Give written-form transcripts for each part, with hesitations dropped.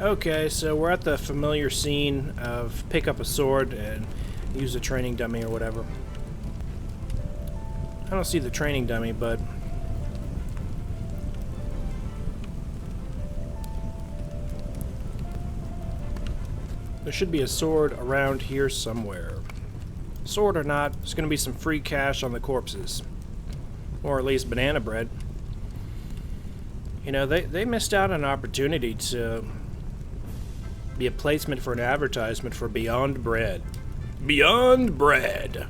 Okay, so we're at the familiar scene of pick up a sword and use a training dummy or whatever. I don't see the training dummy, but... there should be a sword around here somewhere. Sword or not, there's going to be some free cash on the corpses. Or at least banana bread. You know, they missed out on an opportunity to be a placement for an advertisement for Beyond Bread. Beyond Bread.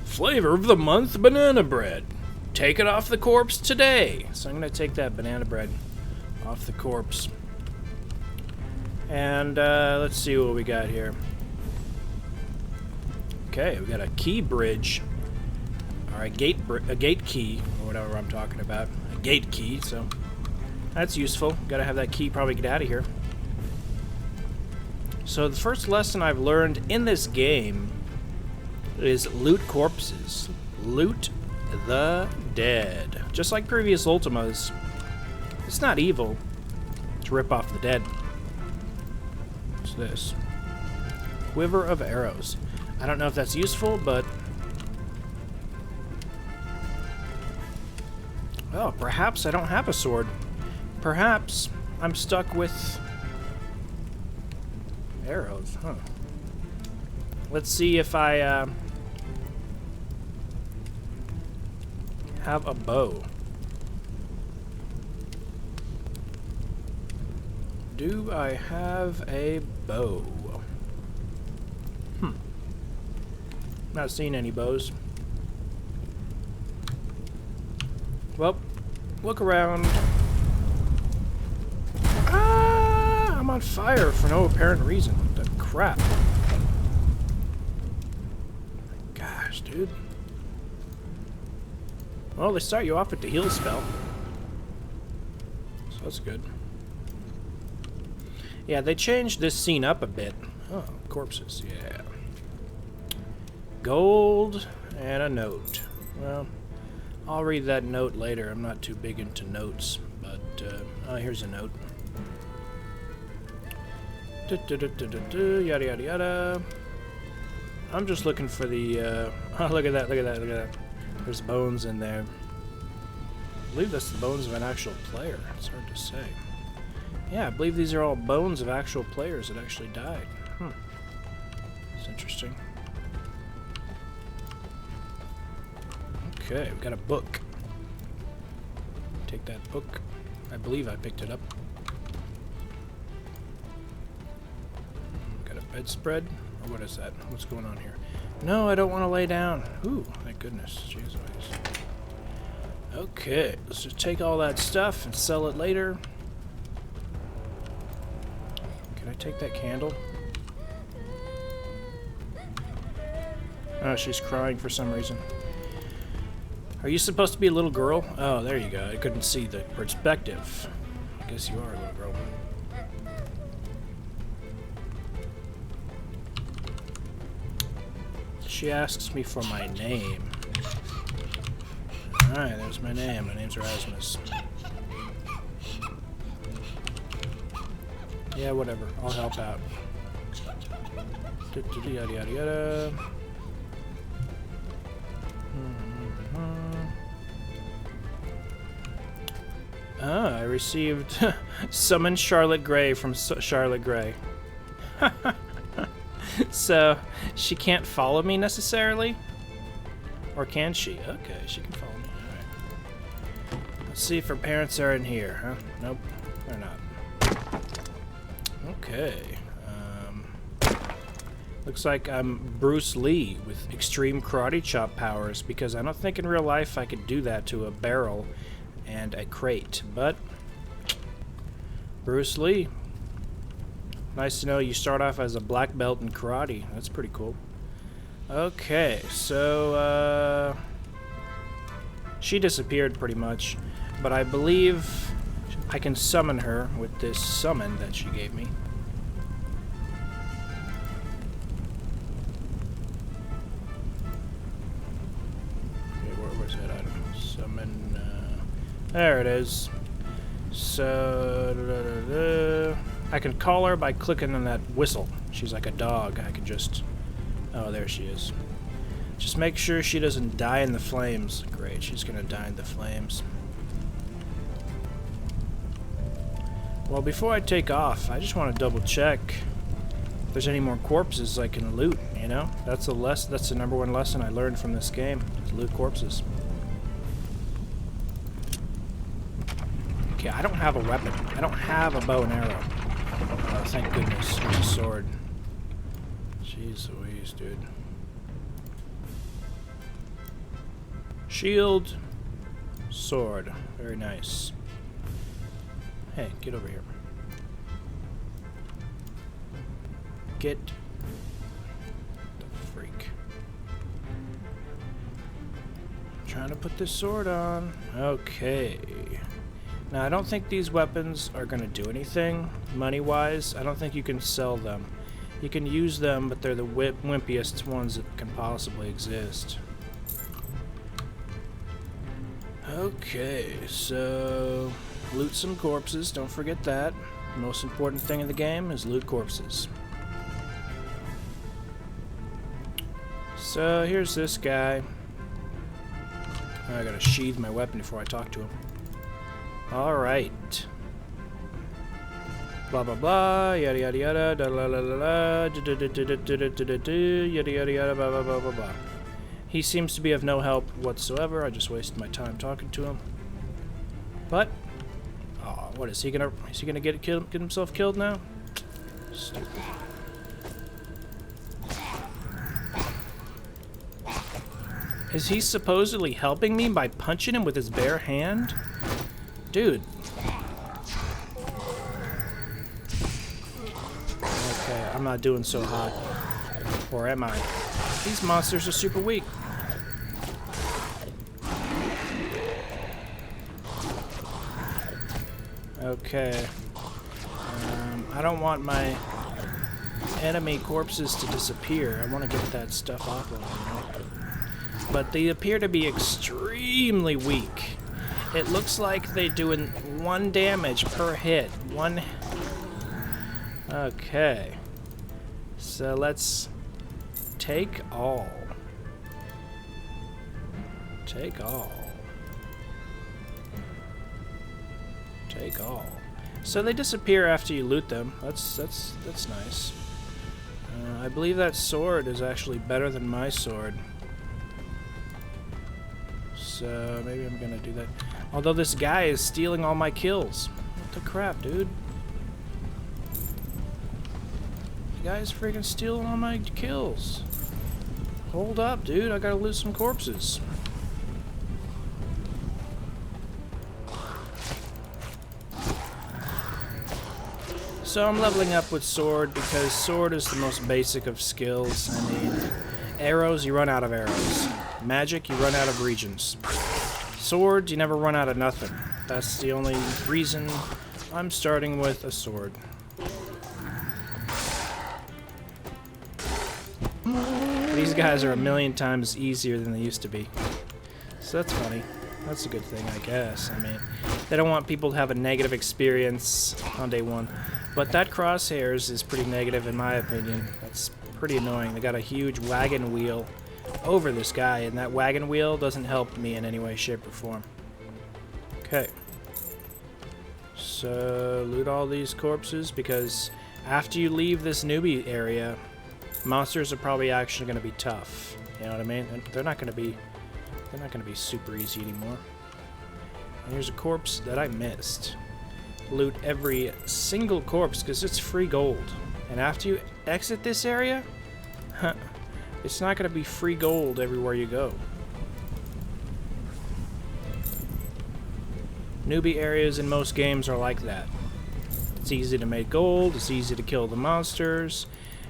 Flavor of the month, banana bread. Take it off the corpse today. So I'm going to take that banana bread off the corpse. And let's see what we got here. Okay, we got a key bridge. Or a gate key, or whatever I'm talking about. A gate key, so that's useful. Gotta have that key, probably get out of here. So the first lesson I've learned in this game is loot corpses. Loot the dead. Just like previous Ultimas, it's not evil to rip off the dead. What's this? Quiver of arrows. I don't know if that's useful, but... oh, perhaps I don't have a sword. Perhaps I'm stuck with... arrows, huh? Let's see if I have a bow. Do I have a bow? Not seeing any bows. Well, look around. Ah! I'm on fire for no apparent reason. What the crap? Gosh, dude. Well, they start you off with the heal spell. So that's good. Yeah, they changed this scene up a bit. Oh, corpses, yeah. Gold and a note. Well, I'll read that note later. I'm not too big into notes, but oh, here's a note. Yada yada yada. I'm just looking for the. Oh, look at that! Look at that! Look at that! There's bones in there. I believe that's the bones of an actual player. It's hard to say. Yeah, I believe these are all bones of actual players that actually died. It's interesting. Okay, we got a book. Take that book. I believe I picked it up. Got a bedspread? Or what is that? What's going on here? No, I don't want to lay down. Ooh, thank goodness. Jeez Louise. Okay, let's just take all that stuff and sell it later. Can I take that candle? Oh, she's crying for some reason. Are you supposed to be a little girl? Oh, there you go. I couldn't see the perspective. I guess you are a little girl. She asks me for my name. Alright, there's my name. My name's Erasmus. Yeah, whatever. I'll help out. Yada yada yada. Ah, I received Summon Charlotte Gray from Charlotte Gray. So, she can't follow me necessarily? Or can she? Okay, she can follow me. Alright. Let's see if her parents are in here, huh? Nope, they're not. Okay. Looks like I'm Bruce Lee with extreme karate chop powers, because I don't think in real life I could do that to a barrel and a crate, but Bruce Lee. Nice to know you start off as a black belt in karate. That's pretty cool. Okay, so she disappeared pretty much, but I believe I can summon her with this summon that she gave me. There it is. So, I can call her by clicking on that whistle. She's like a dog. I can just... Oh, there she is. Just make sure she doesn't die in the flames. Great, she's gonna die in the flames. Well, before I take off, I just want to double check if there's any more corpses I can loot, you know? That's the number one lesson I learned from this game, is loot corpses. Okay, I don't have a weapon. I don't have a bow and arrow. Oh, thank goodness. There's a sword. Jeez Louise, dude. Shield. Sword. Very nice. Hey, get over here. Get the freak. Trying to put this sword on. Okay. Now, I don't think these weapons are going to do anything money-wise. I don't think you can sell them. You can use them, but they're the wimpiest ones that can possibly exist. Okay, so loot some corpses. Don't forget that. The most important thing in the game is loot corpses. So here's this guy. I gotta sheathe my weapon before I talk to him. Alright. Blah blah blah, yada yada yada, da la la la la, yada yada yada, blah blah blah blah blah. He seems to be of no help whatsoever. I just wasted my time talking to him. But, oh, what is he gonna? Is he gonna get himself killed now? Stupid. Is he supposedly helping me by punching him with his bare hand? Dude. Okay, I'm not doing so hot. Or am I? These monsters are super weak. Okay. I don't want my enemy corpses to disappear. I want to get that stuff off of them. But they appear to be extremely weak. It looks like they're doing 1 damage per hit. Okay. So let's take all. Take all. Take all. So they disappear after you loot them. That's nice. I believe that sword is actually better than my sword. So maybe I'm gonna do that. Although this guy is stealing all my kills. What the crap, dude? The guy's freaking stealing all my kills. Hold up, dude. I gotta loot some corpses. So I'm leveling up with sword because sword is the most basic of skills. I mean, arrows, you run out of arrows. Magic, you run out of regions. Sword, you never run out of nothing. That's the only reason I'm starting with a sword. These guys are a million times easier than they used to be. So that's funny. That's a good thing, I guess. I mean, they don't want people to have a negative experience on day one. But that crosshairs is pretty negative in my opinion. That's pretty annoying. They got a huge wagon wheel over this guy, and that wagon wheel doesn't help me in any way, shape, or form. Okay. So, loot all these corpses, because after you leave this newbie area, monsters are probably actually going to be tough. You know what I mean? They're not going to be super easy anymore. And here's a corpse that I missed. Loot every single corpse, because it's free gold. And after you exit this area, it's not going to be free gold everywhere you go. Newbie areas in most games are like that. It's easy to make gold, it's easy to kill the monsters,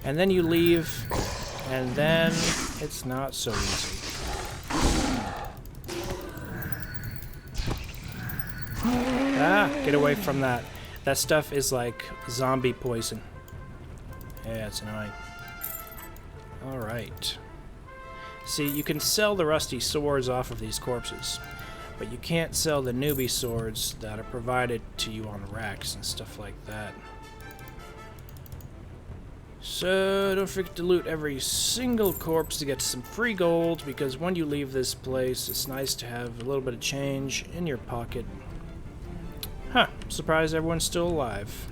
and then you leave, and then it's not so easy. Ah, get away from that. That stuff is like zombie poison. Yeah, it's annoying. Alright. See, you can sell the rusty swords off of these corpses, but you can't sell the newbie swords that are provided to you on racks and stuff like that. So, don't forget to loot every single corpse to get some free gold, because when you leave this place, it's nice to have a little bit of change in your pocket. Huh, surprised everyone's still alive.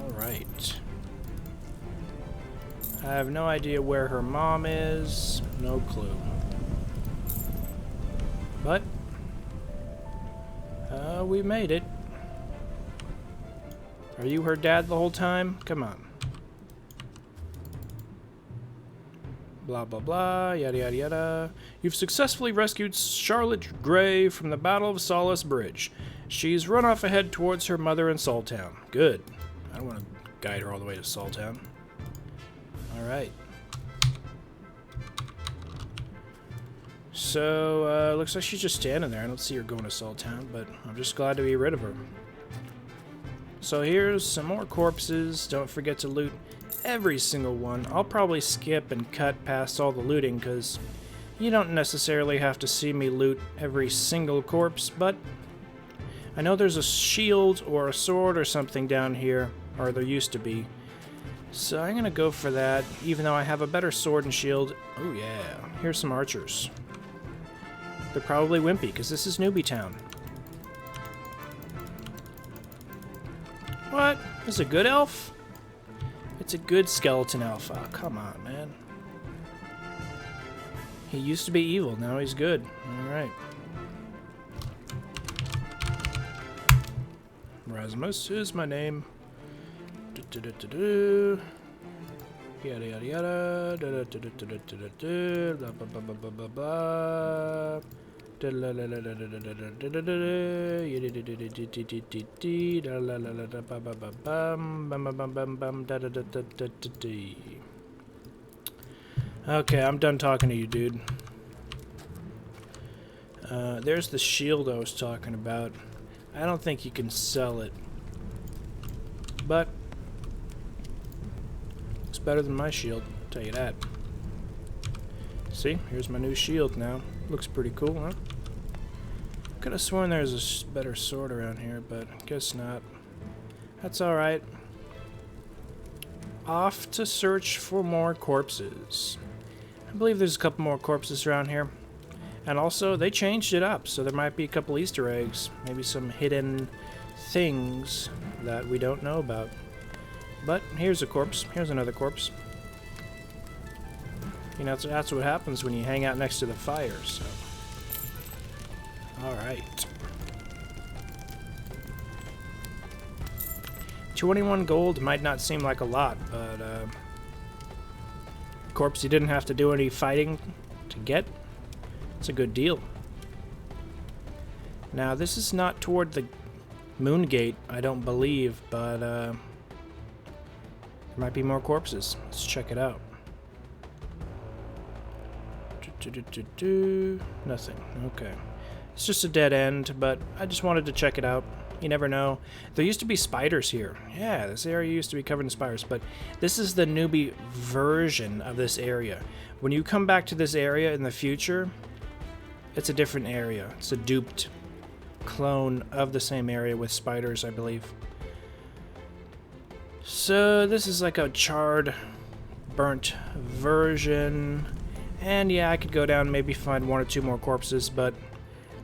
Alright. I have no idea where her mom is. No clue. But, we made it. Are you her dad the whole time? Come on. Blah, blah, blah, yada, yada, yada. You've successfully rescued Charlotte Gray from the Battle of Solace Bridge. She's run off ahead towards her mother in Saltown. Good. I don't want to guide her all the way to Saltown. Alright. So, looks like she's just standing there. I don't see her going to Saltown, but I'm just glad to be rid of her. So here's some more corpses. Don't forget to loot every single one. I'll probably skip and cut past all the looting, because you don't necessarily have to see me loot every single corpse, but I know there's a shield or a sword or something down here, or there used to be. So I'm gonna go for that, even though I have a better sword and shield. Oh yeah, here's some archers. They're probably wimpy, because this is Newbie Town. What? This is a good elf? It's a good skeleton elf. Oh, come on, man. He used to be evil, now he's good. Alright. Rasmus is my name. Yada yada yada. Blah blah blah blah blah blah. Okay, I'm done talking to you, dude. There's the shield I was talking about. I don't think you can sell it, but it's better than my shield, I'll tell you that. See, here's my new shield now. Looks pretty cool, huh? Could have sworn there's a better sword around here, but guess not. That's alright. Off to search for more corpses. I believe there's a couple more corpses around here. And also, they changed it up, so there might be a couple Easter eggs. Maybe some hidden things that we don't know about. But here's a corpse. Here's another corpse. You know, that's what happens when you hang out next to the fire, so. Alright. 21 gold might not seem like a lot, but, corpse you didn't have to do any fighting to get. It's a good deal. Now, this is not toward the Moon Gate, I don't believe, but, there might be more corpses. Let's check it out. Nothing. Okay. It's just a dead end, but I just wanted to check it out. You never know. There used to be spiders here. Yeah, this area used to be covered in spiders, but this is the newbie version of this area. When you come back to this area in the future, it's a different area. It's a duped clone of the same area with spiders, I believe. So this is like a charred, burnt version. And yeah, I could go down and maybe find one or two more corpses, but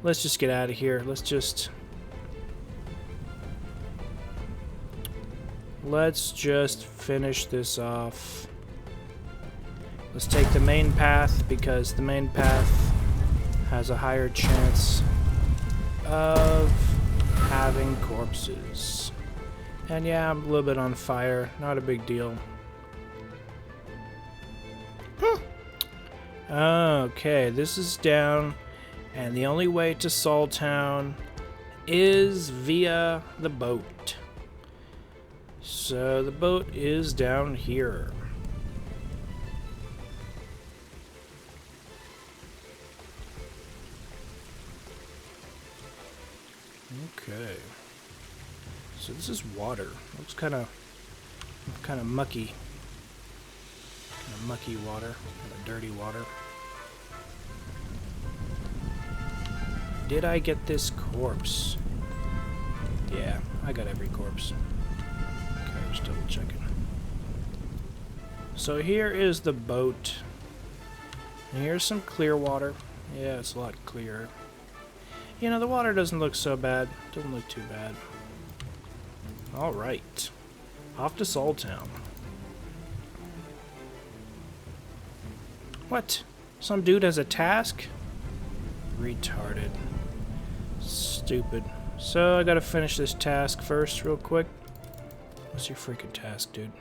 let's just get out of here. Let's just finish this off. Let's take the main path, because the main path has a higher chance of having corpses. And yeah, I'm a little bit on fire. Not a big deal. Okay, this is down, and the only way to Saltown is via the boat. So the boat is down here. Okay. So this is water. Looks kind of mucky. Kind of mucky water, kind of dirty water. Did I get this corpse? Yeah, I got every corpse. Okay, just double checking. So here is the boat. And here's some clear water. Yeah, it's a lot clearer. You know, the water doesn't look so bad. Doesn't look too bad. Alright. Off to Soul Town. What? Some dude has a task? Retarded. Stupid. So I gotta finish this task first real quick. What's your freaking task, dude?